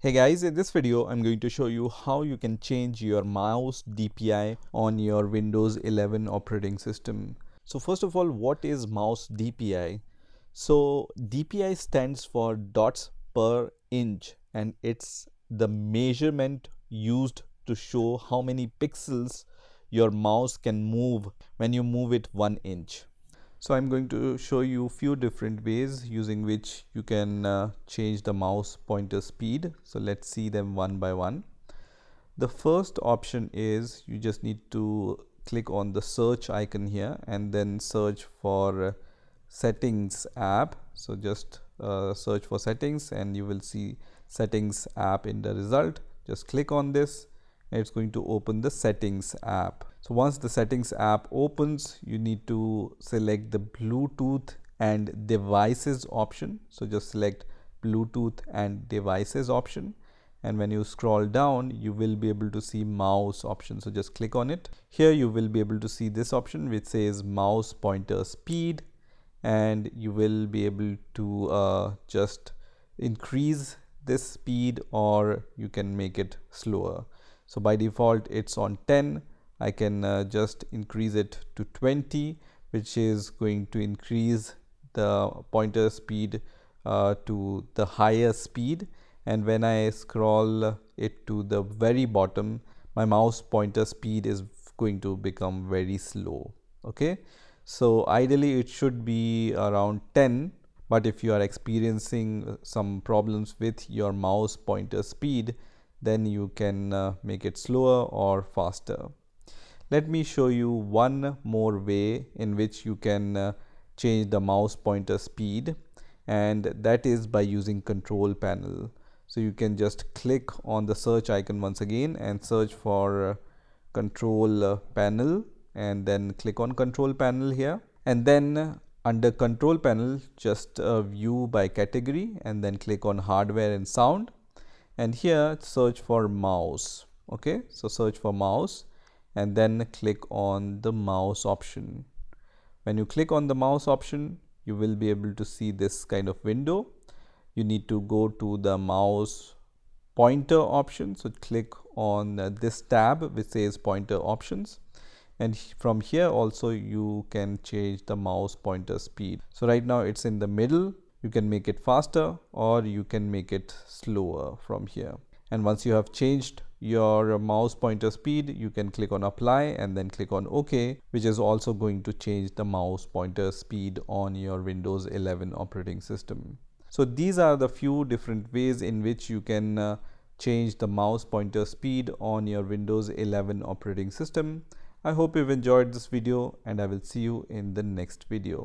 Hey guys, in this video I'm going to show you how you can change your mouse DPI on your Windows 11 operating system. So first of all, what is mouse DPI? So DPI stands for dots per inch, and it's the measurement used to show how many pixels your mouse can move when you move it 1 inch. So I'm going to show you a few different ways using which you can change the mouse pointer speed. So let's see them one by one. The first option is you just need to click on the search icon here and then search for settings app. So just search for settings and you will see settings app in the result. Just click on this and it's going to open the settings app. So once the settings app opens, you need to select the Bluetooth and devices option. So just select Bluetooth and devices option. And when you scroll down, you will be able to see mouse option. So just click on it. Here you will be able to see this option which says mouse pointer speed, and you will be able to just increase this speed or you can make it slower. So by default it's on 10. I can just increase it to 20, which is going to increase the pointer speed to the higher speed. And when I scroll it to the very bottom, my mouse pointer speed is going to become very slow. Okay, so ideally it should be around 10, but if you are experiencing some problems with your mouse pointer speed, then you can make it slower or faster. Let me show you one more way in which you can change the mouse pointer speed, and that is by using control panel. So you can just click on the search icon once again and search for control panel and then click on control panel here, and then under control panel just view by category and then click on hardware and sound, and here search for mouse. Okay, so search for mouse and then click on the mouse option. When you click on the mouse option, you will be able to see this kind of window. You need to go to the mouse pointer option. So click on this tab which says pointer options, and from here also you can change the mouse pointer speed. So right now it's in the middle. You can make it faster or you can make it slower from here. And once you have changed your mouse pointer speed, you can click on apply and then click on OK, which is also going to change the mouse pointer speed on your Windows 11 operating system. So these are the few different ways in which you can change the mouse pointer speed on your Windows 11 operating system. I hope you've enjoyed this video and I will see you in the next video.